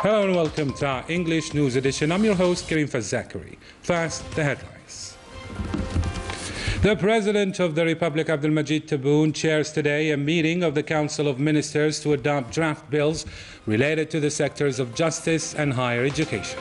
Hello and welcome to our English News Edition. I'm your host, Karim Zachary. First, the headlines. The President of the Republic, Abdelmajid Tebboune, chairs today a meeting of the Council of Ministers to adopt draft bills related to the sectors of justice and higher education.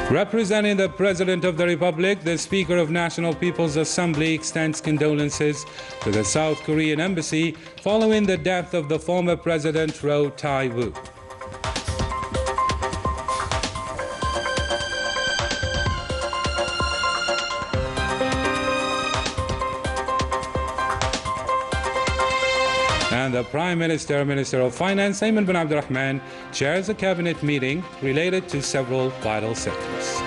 Representing the President of the Republic, the Speaker of National People's Assembly extends condolences to the South Korean embassy following the death of the former President Roh Tae-woo. And the Prime Minister, Minister of Finance, Ayman bin Abdurrahman, chairs a cabinet meeting related to several vital sectors.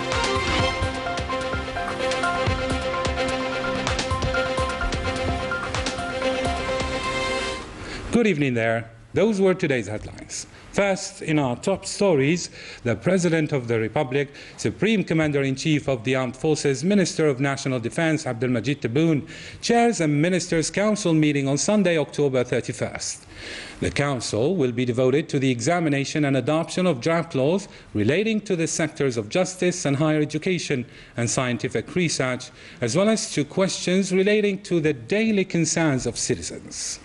Good evening there. Those were today's headlines. First, in our top stories, the President of the Republic, Supreme Commander-in-Chief of the Armed Forces, Minister of National Defense, Abdelmajid Tebboune, chairs a Ministers' Council meeting on Sunday, October 31st. The Council will be devoted to the examination and adoption of draft laws relating to the sectors of justice and higher education and scientific research, as well as to questions relating to the daily concerns of citizens.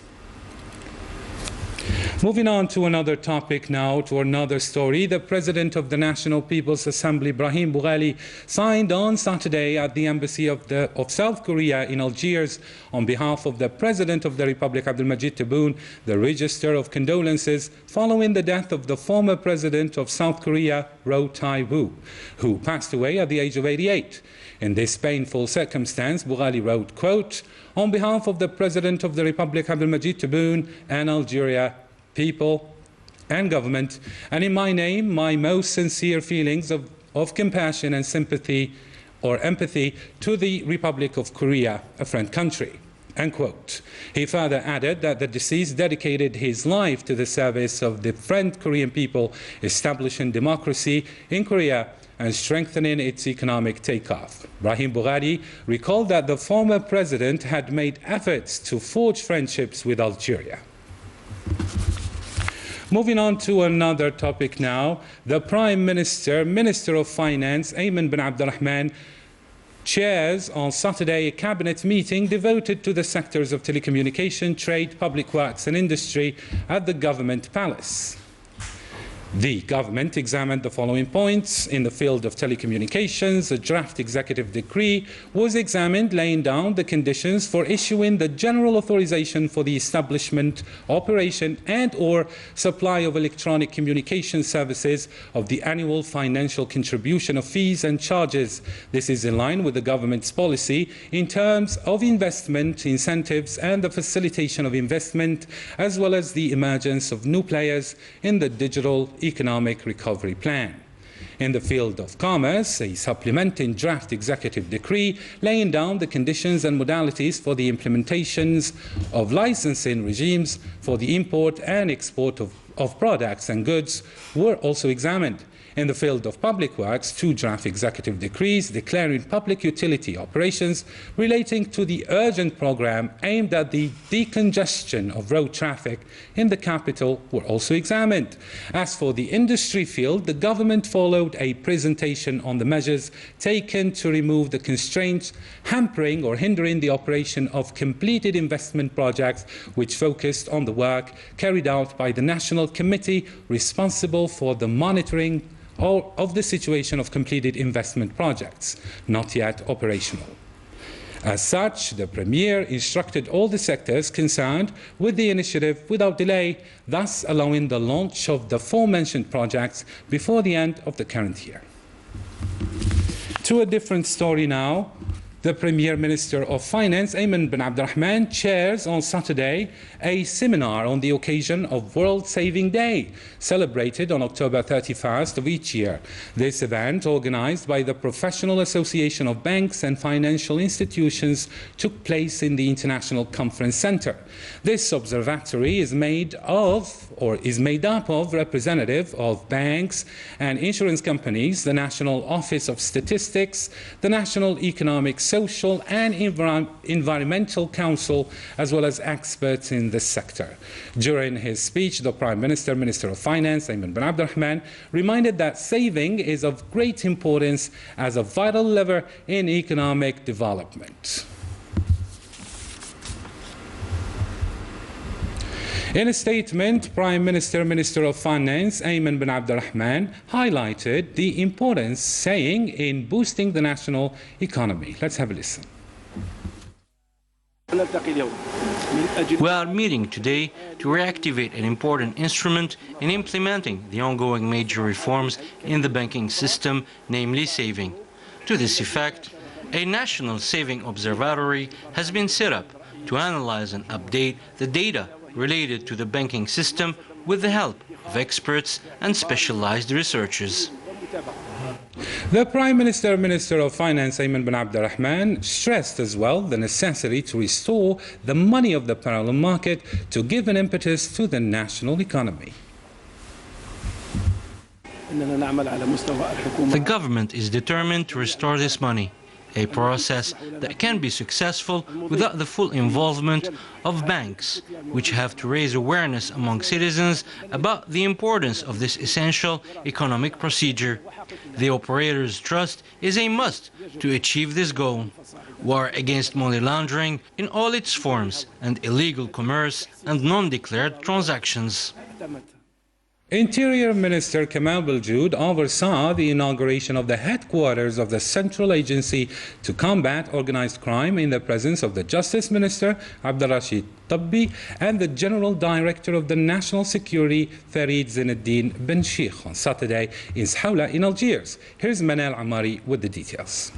Moving on to another topic now, to another story. The President of the National People's Assembly, Brahim Boughali, signed on Saturday at the Embassy of South Korea in Algiers, on behalf of the President of the Republic, Abdelmajid Tebboune, the register of condolences following the death of the former President of South Korea, Roh Tae-woo, who passed away at the age of 88. In this painful circumstance, Boughali wrote, quote, "On behalf of the President of the Republic, Abdelmajid Tebboune, and Algeria, people and government, and in my name, my most sincere feelings of compassion and sympathy or empathy to the Republic of Korea, a friend country." End quote. He further added that the deceased dedicated his life to the service of the friend Korean people, establishing democracy in Korea and strengthening its economic takeoff. Brahim Boughali recalled that the former president had made efforts to forge friendships with Algeria. Moving on to another topic now, the Prime Minister, Minister of Finance, Ayman bin Abdurrahman, chairs on Saturday a cabinet meeting devoted to the sectors of telecommunication, trade, public works and industry at the Government Palace. The government examined the following points. In the field of telecommunications, a draft executive decree was examined laying down the conditions for issuing the general authorization for the establishment, operation and/or supply of electronic communication services of the annual financial contribution of fees and charges. This is in line with the government's policy in terms of investment, incentives and the facilitation of investment, as well as the emergence of new players in the digital economic recovery plan. In the field of commerce, a supplementing draft executive decree laying down the conditions and modalities for the implementations of licensing regimes for the import and export of products and goods were also examined. In the field of public works, two draft executive decrees declaring public utility operations relating to the urgent program aimed at the decongestion of road traffic in the capital were also examined. As for the industry field, the government followed a presentation on the measures taken to remove the constraints hampering or hindering the operation of completed investment projects, which focused on the work carried out by the National Committee responsible for the monitoring of the situation of completed investment projects, not yet operational. As such, the Premier instructed all the sectors concerned with the initiative without delay, thus allowing the launch of the aforementioned projects before the end of the current year. To a different story now. The Premier Minister of Finance, Ayman bin Abdurrahman, chairs on Saturday a seminar on the occasion of World Saving Day, celebrated on October 31st of each year. This event, organized by the Professional Association of Banks and Financial Institutions, took place in the International Conference Center. This observatory is made up of representatives of banks and insurance companies, the National Office of Statistics, the National Economic Social and Environmental Council, as well as experts in the sector. During his speech, the Prime Minister, Minister of Finance, Ayman bin Abdurrahman, reminded that saving is of great importance as a vital lever in economic development. In a statement, Prime Minister, Minister of Finance, Ayman bin Abdurrahman, highlighted the importance, saying, in boosting the national economy. Let's have a listen. We are meeting today to reactivate an important instrument in implementing the ongoing major reforms in the banking system, namely saving. To this effect, a national saving observatory has been set up to analyze and update the data related to the banking system with the help of experts and specialized researchers. The Prime Minister, Minister of Finance, Ayman bin Abdurrahman, stressed as well the necessity to restore the money of the parallel market to give an impetus to the national economy. The government is determined to restore this money, a process that can be successful without the full involvement of banks, which have to raise awareness among citizens about the importance of this essential economic procedure. The operators' trust is a must to achieve this goal. War against money laundering in all its forms and illegal commerce and non-declared transactions. Interior Minister Canal oversaw the inauguration of the headquarters of the Central Agency to Combat Organized Crime in the presence of the Justice Minister, Abdelrashid Tabbi, and the General Director of the National Security, Farid Zinedine Ben Sheikh, on Saturday in Saoula in Algiers. Here's Manal Amari with the details.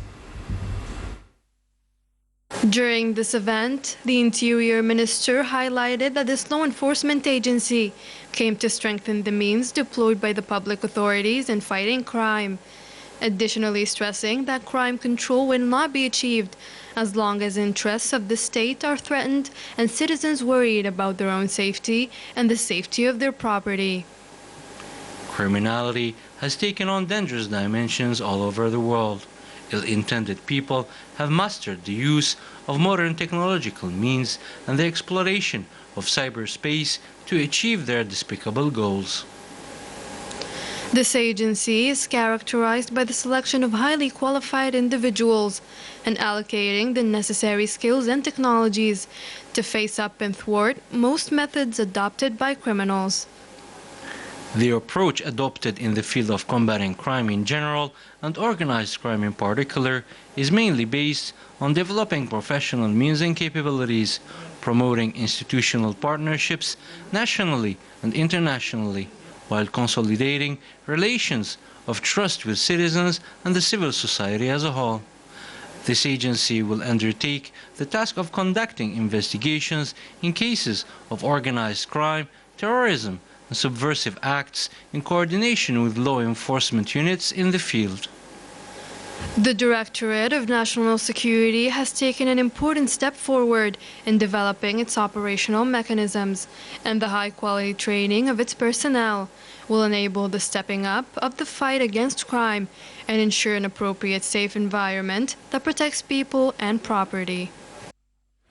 During this event, the Interior Minister highlighted that this law enforcement agency came to strengthen the means deployed by the public authorities in fighting crime, additionally stressing that crime control will not be achieved as long as interests of the state are threatened and citizens worried about their own safety and the safety of their property. Criminality has taken on dangerous dimensions all over the world. Ill-intended people have mastered the use of modern technological means and the exploration of cyberspace to achieve their despicable goals. This agency is characterized by the selection of highly qualified individuals and allocating the necessary skills and technologies to face up and thwart most methods adopted by criminals. The approach adopted in the field of combating crime in general and organized crime in particular is mainly based on developing professional means and capabilities, promoting institutional partnerships nationally and internationally, while consolidating relations of trust with citizens and the civil society as a whole. This agency will undertake the task of conducting investigations in cases of organized crime, terrorism, and subversive acts in coordination with law enforcement units in the field. The Directorate of National Security has taken an important step forward in developing its operational mechanisms, and the high-quality training of its personnel will enable the stepping up of the fight against crime and ensure an appropriate safe environment that protects people and property.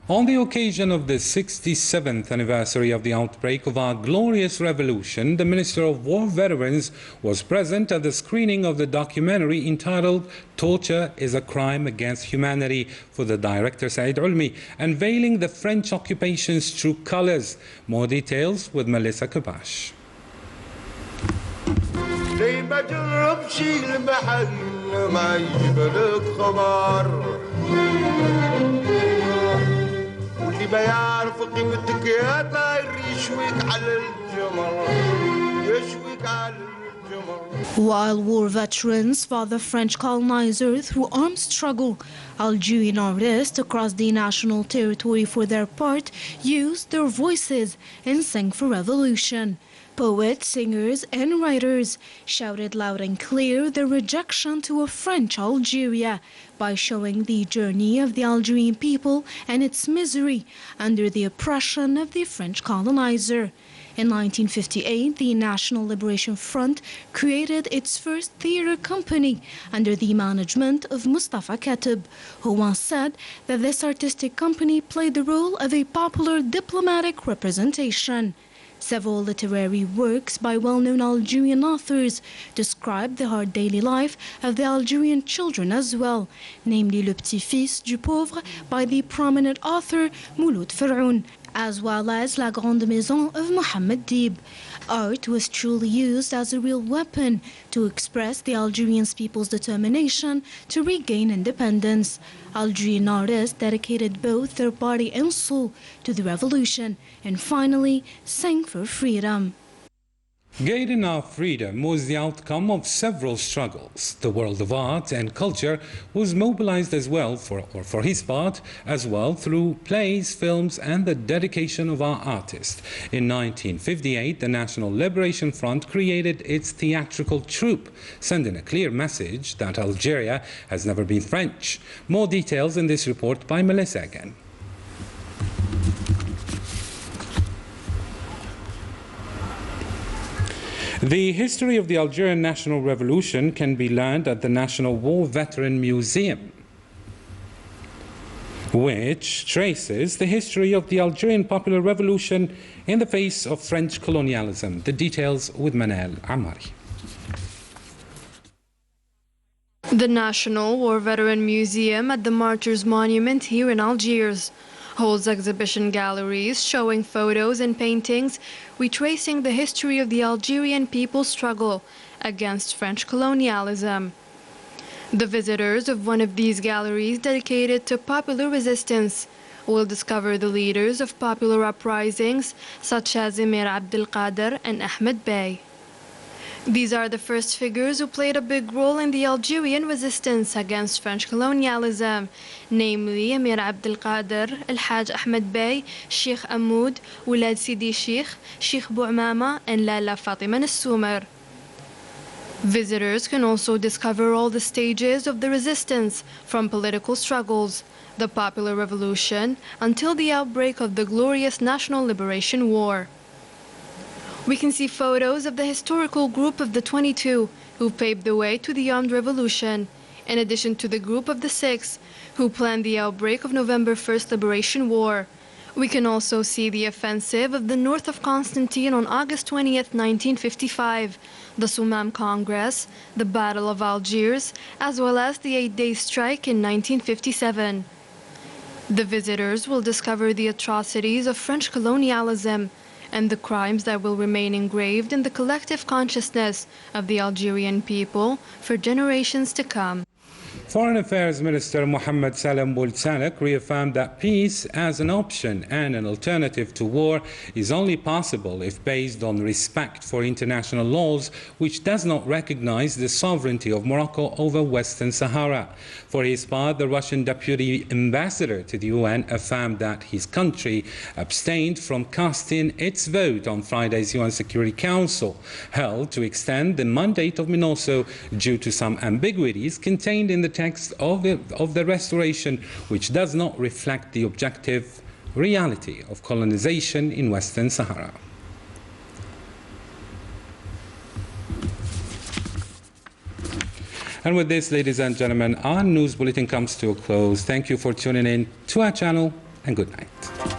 On the occasion of the 67th anniversary of the outbreak of our glorious revolution, the Minister of War Veterans was present at the screening of the documentary entitled Torture is a Crime Against Humanity for the director Said Ulmi, unveiling the French occupation's true colors. More details with Melissa Kabash. While war veterans fought the French colonizer through armed struggle, Algerian artists across the national territory for their part used their voices and sang for revolution. Poets, singers, and writers shouted loud and clear their rejection to a French Algeria by showing the journey of the Algerian people and its misery under the oppression of the French colonizer. In 1958, the National Liberation Front created its first theater company under the management of Mustafa Katib, who once said that this artistic company played the role of a popular diplomatic representation. Several literary works by well-known Algerian authors describe the hard daily life of the Algerian children as well, namely Le Petit-Fils du Pauvre by the prominent author Mouloud Ferroun, as well as La Grande Maison of Mohammed Dib. Art was truly used as a real weapon to express the Algerian people's determination to regain independence. Algerian artists dedicated both their body and soul to the revolution and finally sang for freedom. Gaining our freedom was the outcome of several struggles. The world of art and culture was mobilized as well, for his part, as well, through plays, films, and the dedication of our artists. In 1958, the National Liberation Front created its theatrical troupe, sending a clear message that Algeria has never been French. More details in this report by Melissa again. The history of the Algerian National Revolution can be learned at the National War Veteran Museum, which traces the history of the Algerian Popular Revolution in the face of French colonialism. The details with Manal Amari. The National War Veteran Museum at the Martyrs Monument here in Algiers holds exhibition galleries showing photos and paintings retracing the history of the Algerian people's struggle against French colonialism. The visitors of one of these galleries dedicated to popular resistance will discover the leaders of popular uprisings such as Emir Abdel Qader and Ahmed Bey. These are the first figures who played a big role in the Algerian resistance against French colonialism, namely Emir Abdel Qader, Al-Haj Ahmed Bey, Sheikh Amoud, Oulad Sidi Sheikh, Sheikh Bou'mama, and Lala Fatima Al-Soumer. Visitors can also discover all the stages of the resistance, from political struggles, the popular revolution, until the outbreak of the glorious National Liberation War. We can see photos of the historical group of the 22 who paved the way to the armed revolution, in addition to the group of the 6 who planned the outbreak of November 1st Liberation War. We can also see the offensive of the north of Constantine on August 20th, 1955, the Soumam Congress, the Battle of Algiers, as well as the 8-day strike in 1957. The visitors will discover the atrocities of French colonialism and the crimes that will remain engraved in the collective consciousness of the Algerian people for generations to come. Foreign Affairs Minister Mohammed Salam Boulsalek reaffirmed that peace as an option and an alternative to war is only possible if based on respect for international laws, which does not recognize the sovereignty of Morocco over Western Sahara. For his part, the Russian Deputy Ambassador to the UN affirmed that his country abstained from casting its vote on Friday's UN Security Council, held to extend the mandate of MINURSO due to some ambiguities contained in the text of the restoration, which does not reflect the objective reality of colonization in Western Sahara. And with this, ladies and gentlemen, our news bulletin comes to a close. Thank you for tuning in to our channel, and good night.